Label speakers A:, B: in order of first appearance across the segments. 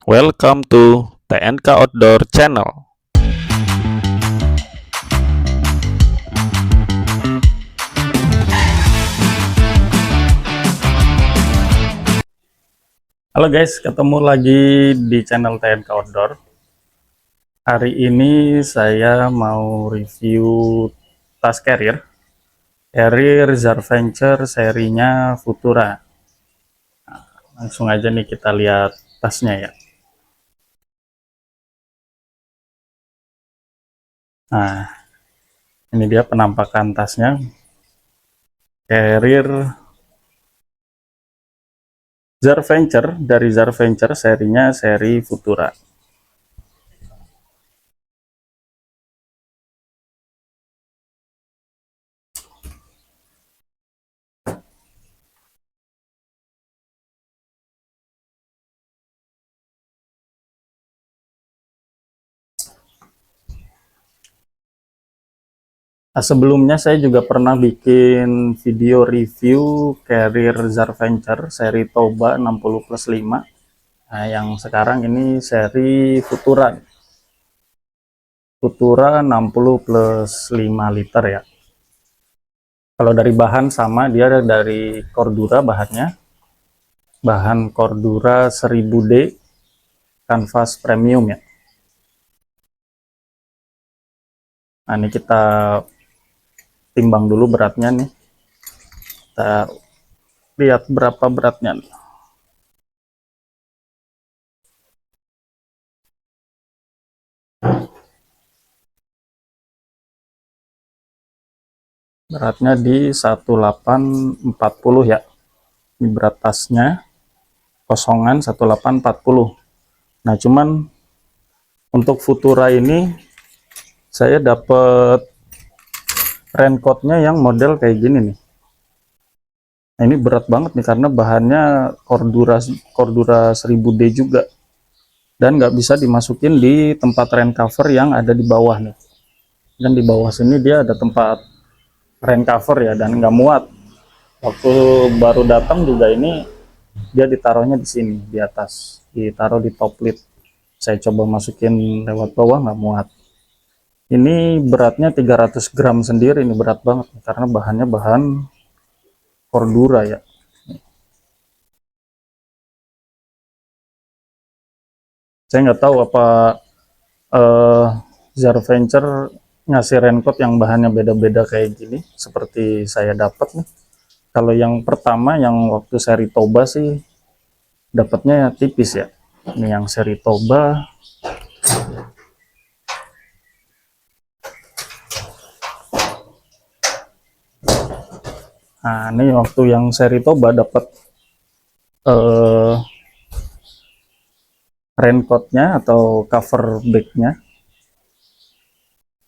A: Welcome to TNK Outdoor Channel. Halo guys, ketemu lagi di channel TNK Outdoor. Hari ini saya mau review tas carrier Zarventure serinya Futura. Nah, langsung aja nih kita lihat tasnya ya. Nah, ini dia penampakan tasnya. Carrier Zarventure dari Zarventure serinya seri Futura. Nah, sebelumnya saya juga pernah bikin video review carrier Zarventure seri Toba 60+5. Nah, yang sekarang ini seri Futura 60+5 liter ya. Kalau dari bahan sama, dia dari Cordura bahannya. Bahan Cordura 1000D kanvas premium ya. Nah, ini kita timbang dulu beratnya nih. Kita lihat berapa beratnya nih. Beratnya di 1840 ya. Ini berat tasnya kosongan 1840. Nah, cuman untuk Futura ini saya dapat raincoatnya yang model kayak gini nih. Nah, ini berat banget nih karena bahannya Cordura 1000D juga, dan nggak bisa dimasukin di tempat rain cover yang ada di bawah nih. Dan di bawah sini dia ada tempat rain cover ya, dan nggak muat. Waktu baru datang juga ini dia ditaruhnya di sini di atas, ditaruh di top lid. Saya coba masukin lewat bawah nggak muat. Ini beratnya 300 gram sendiri, ini berat banget karena bahannya bahan Cordura ya. Saya nggak tahu apa Zarventure ngasih raincoat yang bahannya beda-beda kayak gini seperti saya dapat nih. Kalau yang pertama yang waktu seri Toba sih dapatnya tipis ya. Ini yang seri Toba nah, ini waktu yang seri Toba dapat raincoatnya atau cover bagnya,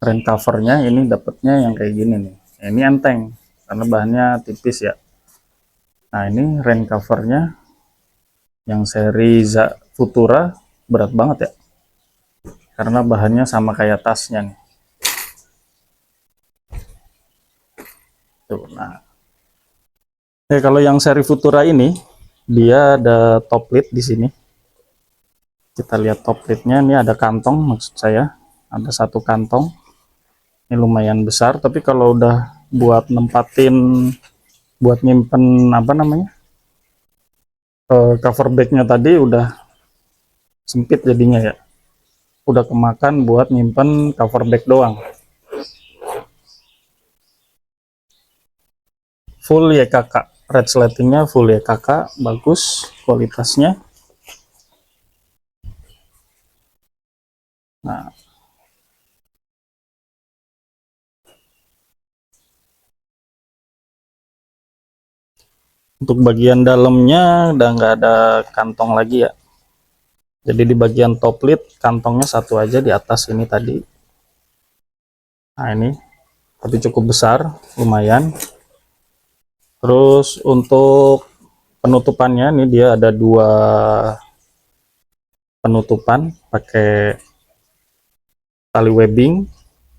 A: rain covernya ini dapatnya yang kayak gini nih. Ini enteng karena bahannya tipis ya. Nah, ini rain covernya yang seri Futura berat banget ya, karena bahannya sama kayak tasnya nih. Tuh, nah. Kalau yang seri Futura ini dia ada top lid di sini. Kita lihat top lidnya, ini ada kantong, maksud saya ada satu kantong. Ini lumayan besar, tapi kalau udah buat nempatin, buat nyimpen apa namanya, cover bagnya tadi udah sempit jadinya ya, udah kemakan buat nyimpen cover bag doang. Full YKK, red slatingnya full YKK, bagus kualitasnya. Nah, untuk bagian dalamnya udah nggak ada kantong lagi ya. Jadi di bagian top lid kantongnya satu aja di atas ini tadi. Nah, ini tapi cukup besar, lumayan. Terus untuk penutupannya nih dia ada dua penutupan pakai tali webbing,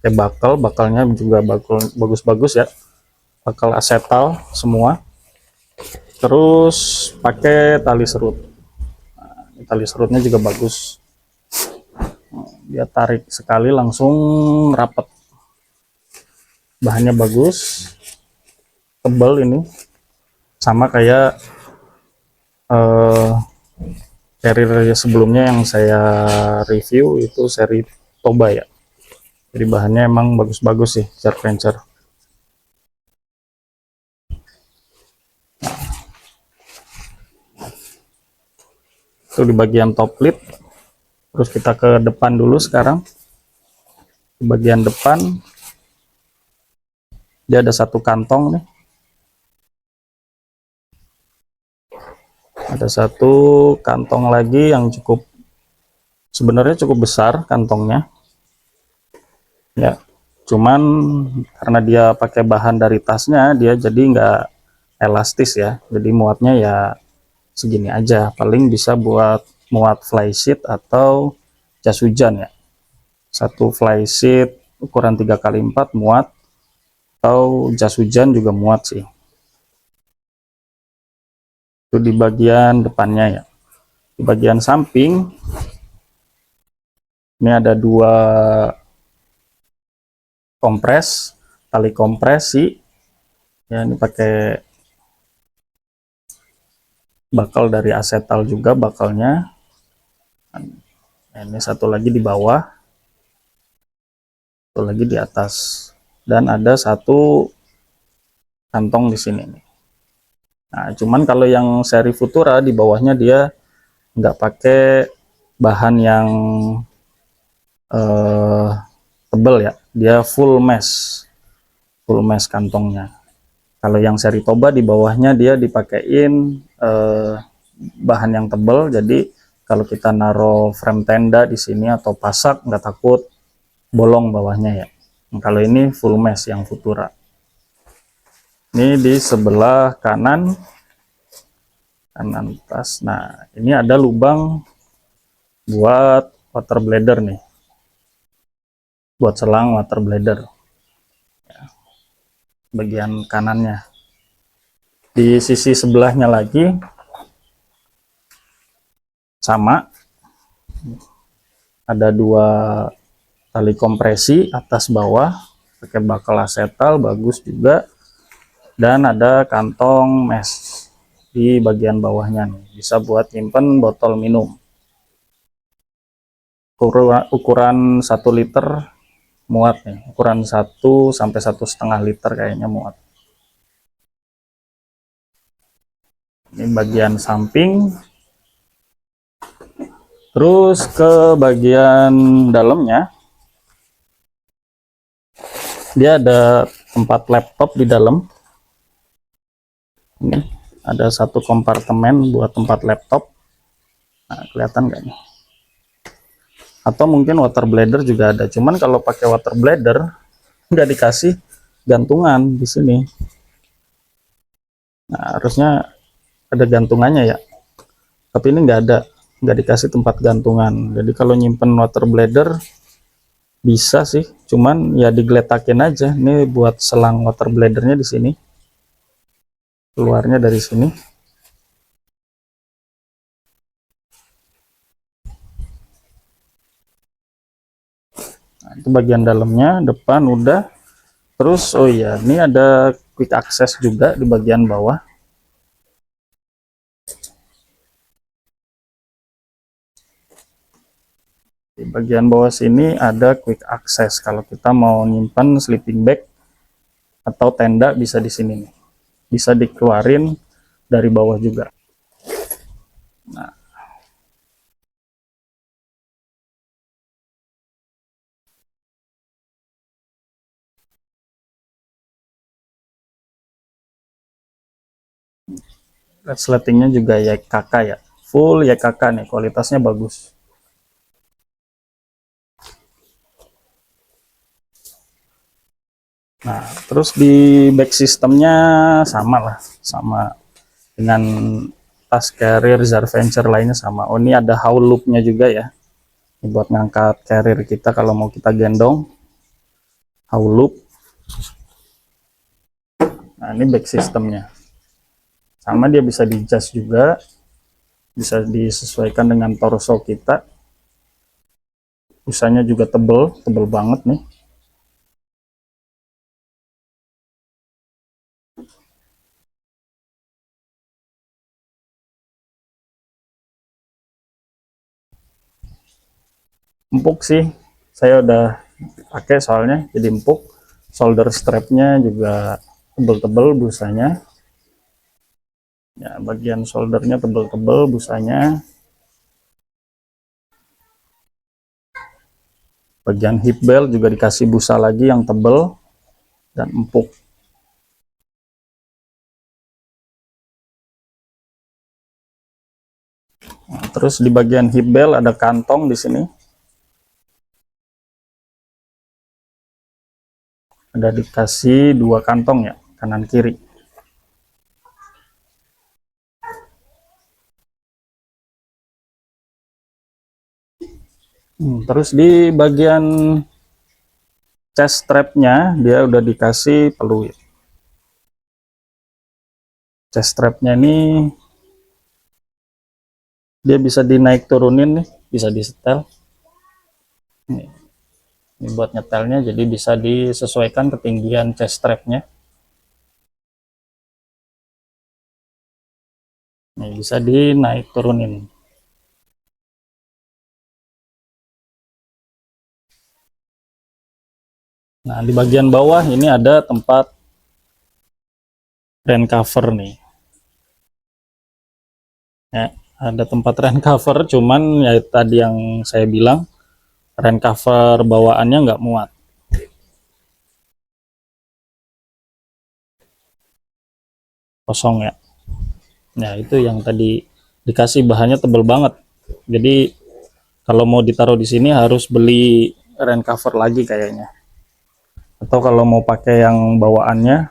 A: kayak bakalnya juga bagus-bagus ya, bakal asetal semua. Terus pakai tali serut. Nah, tali serutnya juga bagus. Dia tarik sekali langsung rapat. Bahannya bagus, tebal ini, sama kayak carrier sebelumnya yang saya review itu seri Toba ya. Jadi bahannya emang bagus-bagus sih Zerventure. Itu di bagian top lid. Terus kita ke depan dulu sekarang. Di bagian depan dia ada satu kantong nih. Ada satu kantong lagi yang sebenarnya cukup besar kantongnya. Ya, cuman karena dia pakai bahan dari tasnya, dia jadi nggak elastis ya. Jadi muatnya ya segini aja. Paling bisa buat muat flysheet atau jas hujan ya. Satu flysheet ukuran 3x4 muat, atau jas hujan juga muat sih. Itu di bagian depannya ya. Di bagian samping ini ada dua kompres, tali kompresi ya, ini pakai bakal dari asetal juga bakalnya. Nah, ini satu lagi di bawah, satu lagi di atas, dan ada satu kantong di sini nih. Nah, cuman kalau yang seri Futura di bawahnya dia nggak pakai bahan yang tebel ya, dia full mesh kantongnya. Kalau yang seri Toba di bawahnya dia dipakein bahan yang tebal, jadi kalau kita naruh frame tenda di sini atau pasak nggak takut bolong bawahnya ya. Kalau ini full mesh yang Futura. Ini di sebelah kanan tas. Nah, ini ada lubang buat water bladder nih, buat selang water bladder ya, bagian kanannya. Di sisi sebelahnya lagi sama, ada dua tali kompresi atas bawah pakai bakal asetal bagus juga, dan ada kantong mesh di bagian bawahnya nih, bisa buat nyimpen botol minum. Ukuran 1 liter muat nih, ukuran 1 sampai 1,5 liter kayaknya muat. Ini bagian samping. Terus ke bagian dalamnya, dia ada tempat laptop di dalam. Ini ada satu kompartemen buat tempat laptop. Nah, kelihatan nggak nih? Atau mungkin water bladder juga ada. Cuman kalau pakai water bladder nggak dikasih gantungan di sini. Nah, harusnya ada gantungannya ya. Tapi ini nggak ada, nggak dikasih tempat gantungan. Jadi kalau nyimpen water bladder bisa sih, cuman ya digeletakin aja. Ini buat selang water bladdernya di sini. Keluarnya dari sini. Nah, itu bagian dalamnya, depan udah. Terus oh iya, ini ada quick access juga di bagian bawah. Di bagian bawah sini ada quick access kalau kita mau nyimpan sleeping bag atau tenda, bisa di sini nih. Bisa dikeluarin dari bawah juga. Nah, resletingnya juga YKK ya, full YKK nih, kualitasnya bagus. Nah, terus di back sistemnya sama lah, sama dengan tas carrier Zerventure lainnya sama. Oh, ini ada haul loopnya juga ya, ini buat ngangkat carrier kita kalau mau kita gendong, haul loop. Nah, ini back sistemnya sama, dia bisa di adjust juga. bisa disesuaikan dengan torso kita. Busanya juga tebel, tebel banget nih. Empuk sih, saya udah pakai soalnya jadi empuk. Shoulder strapnya juga tebel-tebel busanya. Ya, bagian shouldernya tebel-tebel busanya. Bagian hip belt juga dikasih busa lagi yang tebel dan empuk. Nah, terus di bagian hip belt ada kantong di sini. Ada dikasih 2 kantong ya, kanan kiri. Terus di bagian chest strapnya dia udah dikasih peluit. Chest strapnya ini dia bisa dinaik turunin nih, bisa disetel. Ini buat nyetelnya, jadi bisa disesuaikan ketinggian chest strapnya. Nih, bisa dinaik turunin. Nah, di bagian bawah ini ada tempat rain cover nih. Ya, ada tempat rain cover, cuman ya tadi yang saya bilang, rain cover bawaannya nggak muat. Kosong ya. Nah, itu yang tadi dikasih bahannya tebel banget. Jadi kalau mau ditaruh di sini harus beli rain cover lagi kayaknya. Atau kalau mau pakai yang bawaannya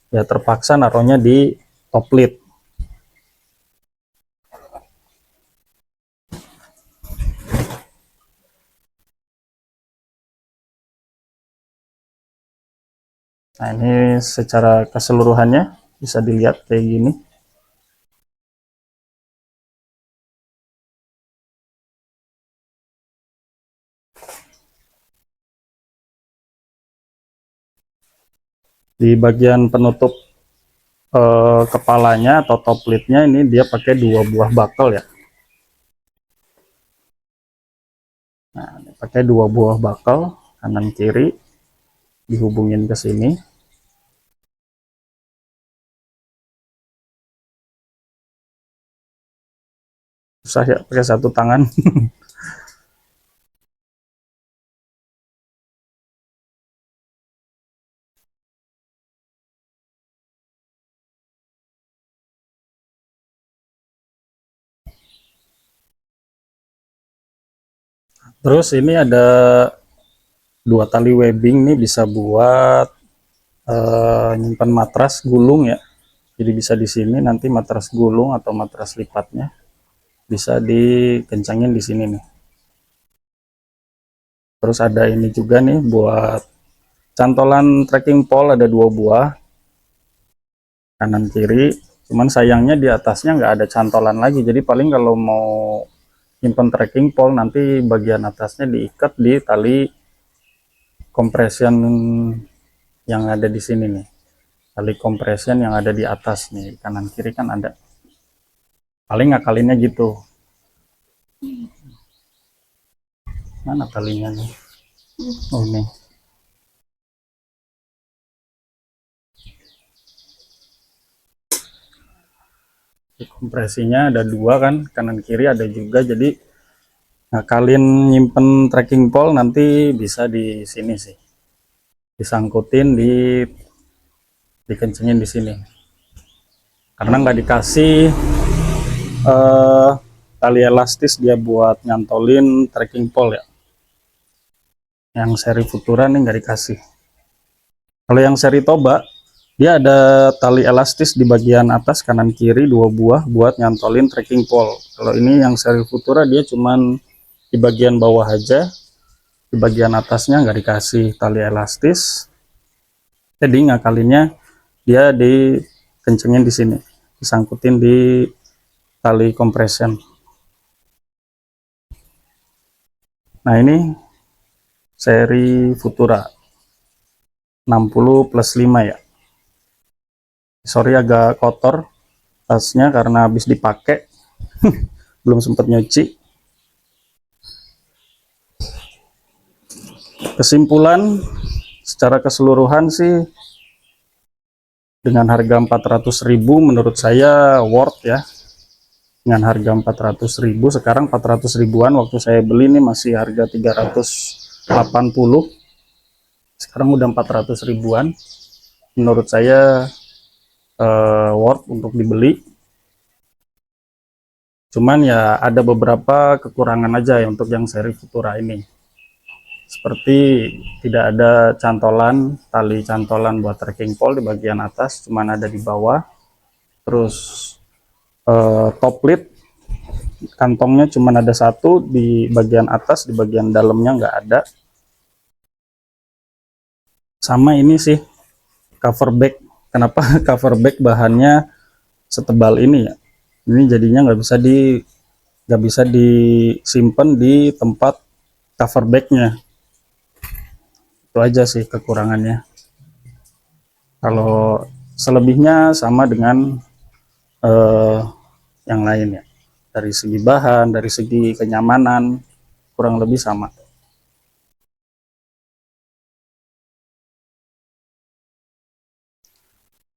A: ya terpaksa naruhnya di top lid. Nah, ini secara keseluruhannya bisa dilihat kayak gini. Di bagian penutup kepalanya atau top lidnya ini dia pakai 2 buah buckle ya. Nah, pakai 2 buah buckle kanan kiri dihubungin ke sini. Susah ya pakai satu tangan. Terus ini ada 2 tali webbing nih, bisa buat nyimpan matras gulung ya. Jadi bisa di sini nanti matras gulung atau matras lipatnya bisa dikencangin di sini nih. Terus ada ini juga nih buat cantolan trekking pole, ada 2 buah kanan kiri. Cuman sayangnya di atasnya nggak ada cantolan lagi. Jadi paling kalau mau simpen trekking pole nanti bagian atasnya diikat di tali compression yang ada di sini nih. Tali compression yang ada di atas nih, kanan kiri kan ada. Paling ngakalinnya gitu. Mana talinya nih? Oh, ini. Kompresinya ada 2 kan, kanan kiri ada juga. Jadi ngakalin nyimpen trekking pole nanti bisa di sini sih. Disangkutin dikencengin di sini. Karena nggak dikasih tali elastis dia buat nyantolin trekking pole ya. Yang seri Futura nih nggak dikasih. Kalau yang seri Toba dia ada tali elastis di bagian atas kanan kiri 2 buah buat nyantolin trekking pole. Kalau ini yang seri Futura dia cuman di bagian bawah aja, di bagian atasnya nggak dikasih tali elastis. Jadi ngakalinnya dia dikencengin di sini, disangkutin di tali compression. Nah, ini seri Futura 60+5 ya. Sorry agak kotor tasnya karena habis dipakai. Belum sempat nyuci. Kesimpulan secara keseluruhan sih, dengan harga 400.000 menurut saya worth ya. Dengan harga 400.000, sekarang 400 ribuan, waktu saya beli ini masih harga 380, sekarang udah 400 ribuan. Menurut saya worth untuk dibeli. Cuman ya ada beberapa kekurangan aja ya untuk yang seri Futura ini, seperti tidak ada cantolan, tali cantolan buat trekking pole di bagian atas, cuman ada di bawah. Terus top lid kantongnya cuman ada satu di bagian atas, di bagian dalamnya nggak ada. Sama ini sih cover bag, kenapa cover bag bahannya setebal ini ya, ini jadinya nggak bisa disimpan di tempat cover bagnya. Itu aja sih kekurangannya. Kalau selebihnya sama dengan yang lain ya, dari segi bahan, dari segi kenyamanan, kurang lebih sama.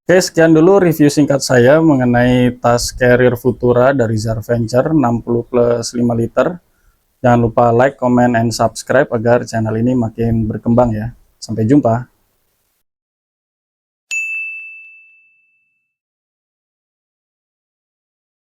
A: Oke, sekian dulu review singkat saya mengenai tas carrier Futura dari Zarventure 60+5 liter. Jangan lupa like, comment, and subscribe agar channel ini makin berkembang ya. Sampai jumpa.